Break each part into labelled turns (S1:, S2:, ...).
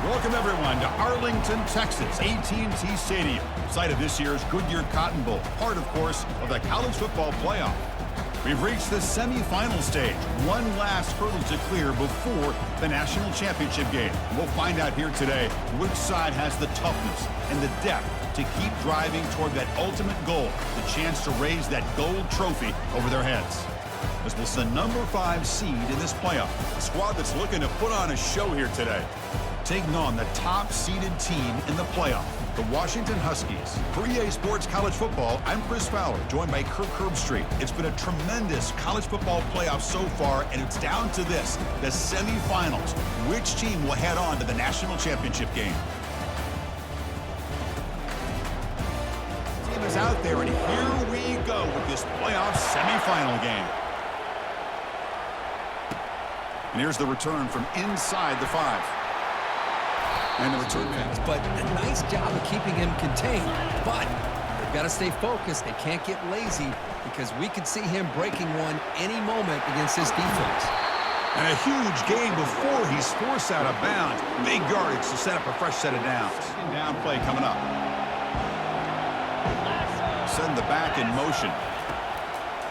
S1: Welcome, everyone, to Arlington, Texas, AT&T Stadium, site of this year's Goodyear Cotton Bowl, part, of course, of the college football playoff. We've reached the semifinal stage, one last hurdle to clear before the national championship game. We'll find out here today which side has the toughness and the depth to keep driving toward that ultimate goal, the chance to raise that gold trophy over their heads. This was the number 5 seed in this playoff, a squad that's looking to put on a show here today, taking on the top-seeded team in the playoff, the Washington Huskies. For EA Sports College Football, I'm Chris Fowler, joined by Kirk Herbstreit. It's been a tremendous college football playoff so far, and it's down to this, the semifinals. Which team will head on to the national championship game? Team is out there, and here we go with this playoff semifinal game. And here's the return from inside the 5. And the return pass.
S2: But a nice job of keeping him contained. But they've got to stay focused. They can't get lazy because we could see him breaking one any moment against this defense.
S1: And a huge gain before he's forced out of bounds. Big yardage to set up a fresh set of downs. Down play coming up. Send the back in motion.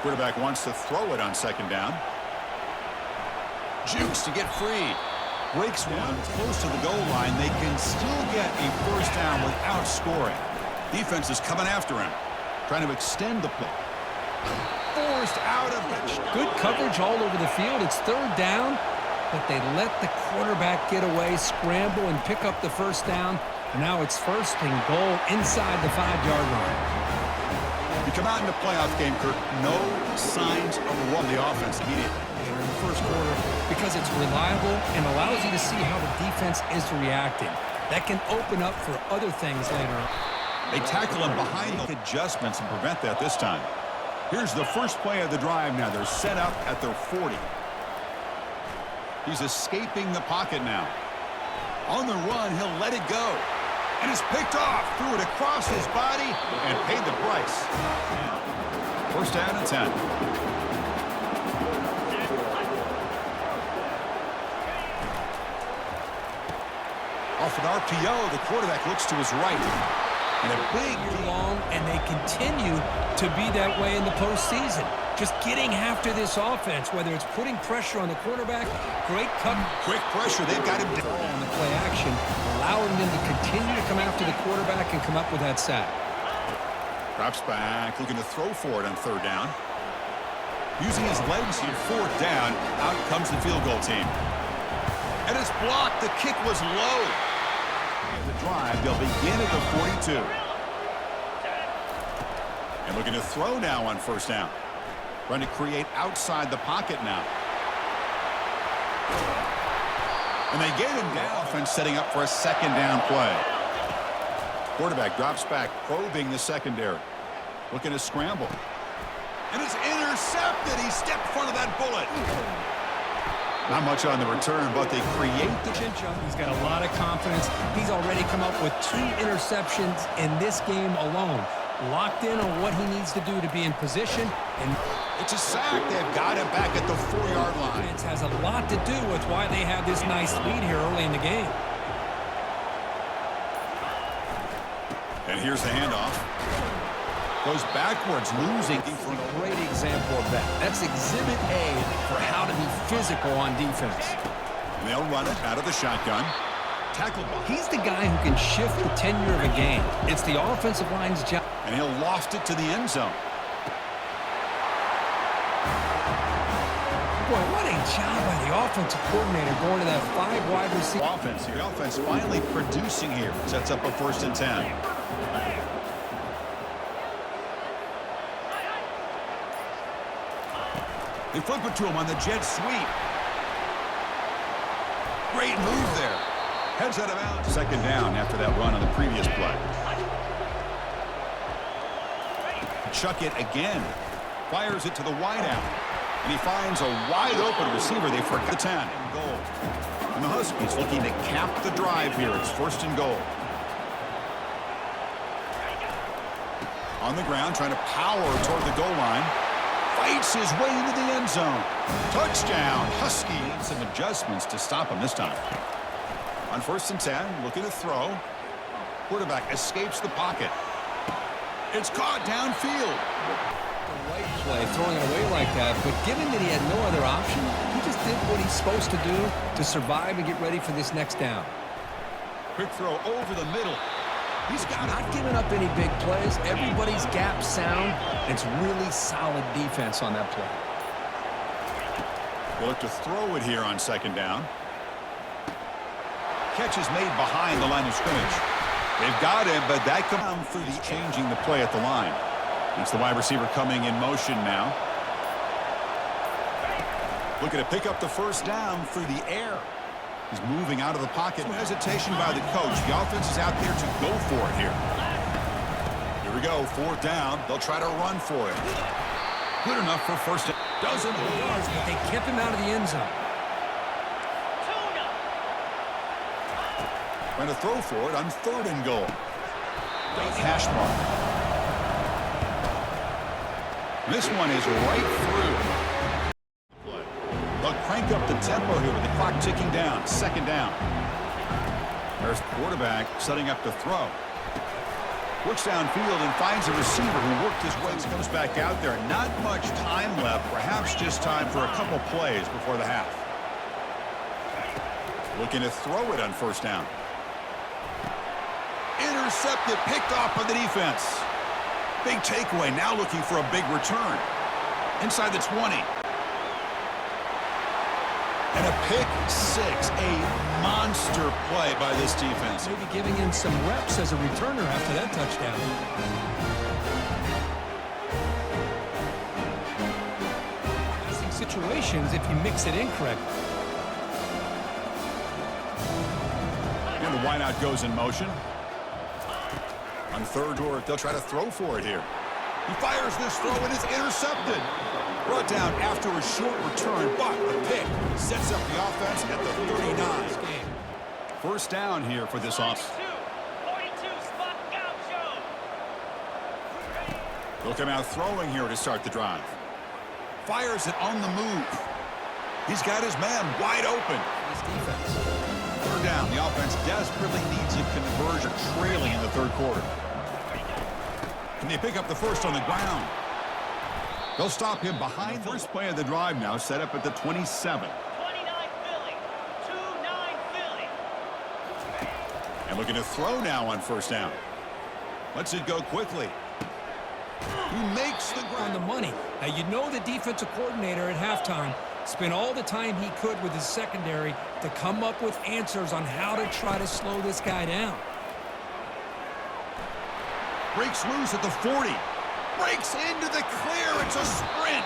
S1: Quarterback wants to throw it on second down. Jukes to get free. Breaks one close to the goal line. They can still get a first down without scoring. Defense is coming after him, trying to extend the play. Forced out of it.
S2: Good coverage all over the field. It's third down, but they let the quarterback get away, scramble, and pick up the first down. Now it's first and goal inside the 5-yard line.
S1: You come out in the playoff game, Kirk, no signs of a run the offense immediately.
S2: In the first quarter, because it's reliable and allows you to see how the defense is reacting. That can open up for other things later.
S1: They tackle him behind the adjustments and prevent that this time. Here's the first play of the drive now. They're set up at their 40. He's escaping the pocket now. On the run, he'll let it go. And it's picked off. Threw it across his body and paid the price. First down and 10. Off an RPO, the quarterback looks to his right. And a big
S2: long, and they continue to be that way in the postseason. Just getting after this offense, whether it's putting pressure on the quarterback, great cut.
S1: Quick pressure, they've got him down.
S2: On the play action, allowing them to continue to come after the quarterback and come up with that sack.
S1: Drops back, looking to throw for it on third down. Using his legs here, fourth down, out comes the field goal team. And it's blocked, the kick was low. The drive, they'll begin at the 42. And looking to throw now on first down. Trying to create outside the pocket now. And they get him down. Offense setting up for a second down play. Quarterback drops back, probing the secondary. Looking to scramble. And it's intercepted. He stepped in front of that bullet. Not much on the return, but they create the chin-chop.
S2: He's got a lot of confidence. He's already come up with 2 interceptions in this game alone. Locked in on what he needs to do to be in position. And
S1: it's a sack. They've got him back at the 4-yard line.
S2: It has a lot to do with why they have this nice lead here early in the game.
S1: And here's the handoff. Goes backwards, losing.
S2: A great example of that. That's exhibit A for how to be physical on defense.
S1: And they'll run it out of the shotgun. Tackle.
S2: He's the guy who can shift the tenure of a game. It's the offensive line's job.
S1: And he'll loft it to the end zone.
S2: Boy, what a job by the offensive coordinator going to that 5 wide receiver.
S1: Offense here. The offense finally producing here. Sets up a first and 10. They flip it to him on the jet sweep. Great move there. Heads out of bounds. Second down after that run on the previous play. Chuck it again. Fires it to the wideout. And he finds a wide open receiver. They forgot the 10. Goal. And the Huskies looking to cap the drive here. It's first and goal. On the ground, trying to power toward the goal line. Fights his way into the end zone. Touchdown, Huskies. Some adjustments to stop him this time. On 1st and 10, looking to throw. Quarterback escapes the pocket. It's caught downfield.
S2: The right play, throwing it away like that, but given that he had no other option, he just did what he's supposed to do to survive and get ready for this next down.
S1: Quick throw over the middle. He's got it.
S2: Not giving up any big plays. Everybody's gap sound. It's really solid defense on that play.
S1: They look to throw it here on 2nd down. Catch is made behind the line of scrimmage. They've got him, but that comes for the changing the play at the line. It's the wide receiver coming in motion now. Looking to pick up the 1st down through the air. He's moving out of the pocket. No hesitation by the coach. The offense is out there to go for it here. Here we go, 4th down. They'll try to run for it. Good enough for 1st down. Doesn't
S2: yards, but they kept him out of the end zone.
S1: Trying to throw for it on 3rd and goal. Hash mark. This one is right through. They'll crank up the tempo here with the clock ticking down. 2nd down. There's the quarterback setting up to throw. Works downfield and finds a receiver who worked his way. Comes back out there. Not much time left. Perhaps just time for a couple plays before the half. Looking to throw it on 1st down. Intercepted, picked off by the defense. Big takeaway, now looking for a big return. Inside the 20. And a pick 6, a monster play by this defense.
S2: Maybe giving him some reps as a returner after that touchdown. Passing situations if you mix it in correctly.
S1: And the wideout goes in motion. On 3rd or they'll try to throw for it here. He fires this throw and it's intercepted. Brought down after a short return, but the pick sets up the offense at the 39. 1st down here for this offense.
S3: 42 spot gaucho.
S1: They'll come out throwing here to start the drive. Fires it on the move. He's got his man wide open.
S2: This defense.
S1: 3rd down. The offense desperately needs a conversion, trailing in the 3rd quarter. Can they pick up the 1st on the ground? They'll stop him behind the 1st play of the drive now, set up at the 27.
S3: 29 Philly. 2-9 Philly.
S1: And looking to throw now on 1st down. Lets it go quickly. He makes the
S2: On the
S1: ground.
S2: money. Now, you know the defensive coordinator at halftime spent all the time he could with his secondary to come up with answers on how to try to slow this guy down.
S1: Breaks loose at the 40. Breaks into the clear. It's a sprint.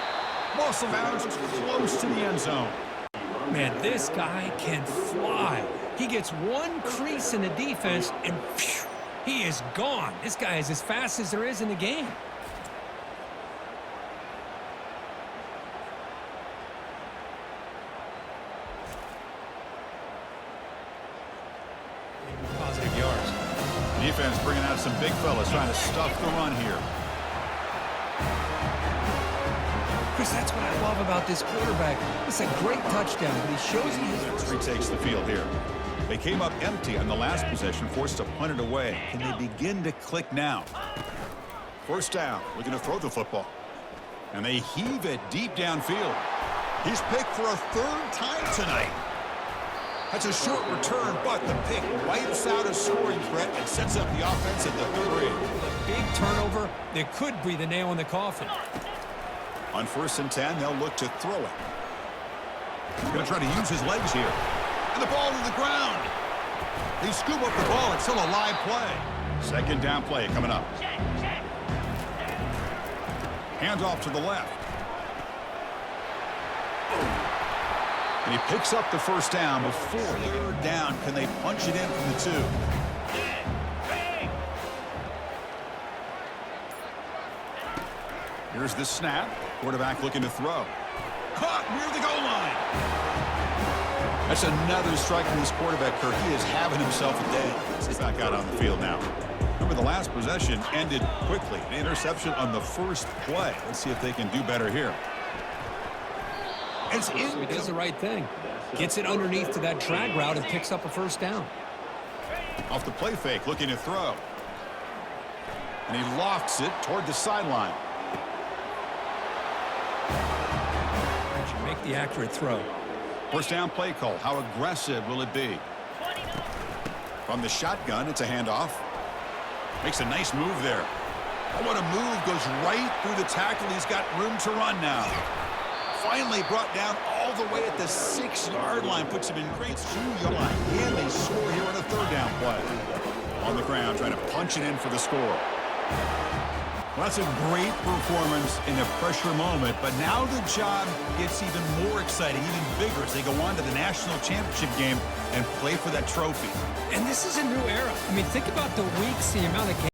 S1: Muscle bounds close to the end zone.
S2: Man, this guy can fly. He gets one crease in the defense, and phew, he is gone. This guy is as fast as there is in the game. Positive yards.
S1: Defense bringing out some big fellas trying to stuff the run here.
S2: Chris, that's what I love about this quarterback. It's a great touchdown, but he shows he has...
S1: Retakes the field here. They came up empty on the last possession, forced to punt it away. Can they begin to click now? 1st down, looking to throw the football. And they heave it deep downfield. He's picked for a 3rd time tonight. That's a short return, but the pick wipes out a scoring threat and sets up the offense at the 3.
S2: A big turnover that could be the nail in the coffin.
S1: On 1st and 10, they'll look to throw it. Going to try to use his legs here. And the ball to the ground. They scoop up the ball. It's still a live play. 2nd down play coming up. Hands off to the left. And he picks up the 1st down before 3rd down. Can they punch it in from the 2? Here's the snap. Quarterback looking to throw. Caught near the goal line. That's another strike from this quarterback, Kirk. He is having himself a day. He's back out on the field now. Remember, the last possession ended quickly. An interception on the 1st play. Let's see if they can do better here. It's in.
S2: He does the right thing. Gets it underneath to that drag route and picks up a first down.
S1: Off the play fake, looking to throw. And he lofts it toward the sideline.
S2: Should make the accurate throw.
S1: First down play call. How aggressive will it be? From the shotgun, it's a handoff. Makes a nice move there. Oh, what a move. Goes right through the tackle. He's got room to run now. Finally brought down all the way at the 6-yard line. Puts him in great 2-yard line. And they score here on a third down play. On the ground, trying to punch it in for the score. Well, that's a great performance in a pressure moment, but now the job gets even more exciting, even bigger as they go on to the national championship game and play for that trophy.
S2: And this is a new era. I mean, think about the weeks, the amount of games.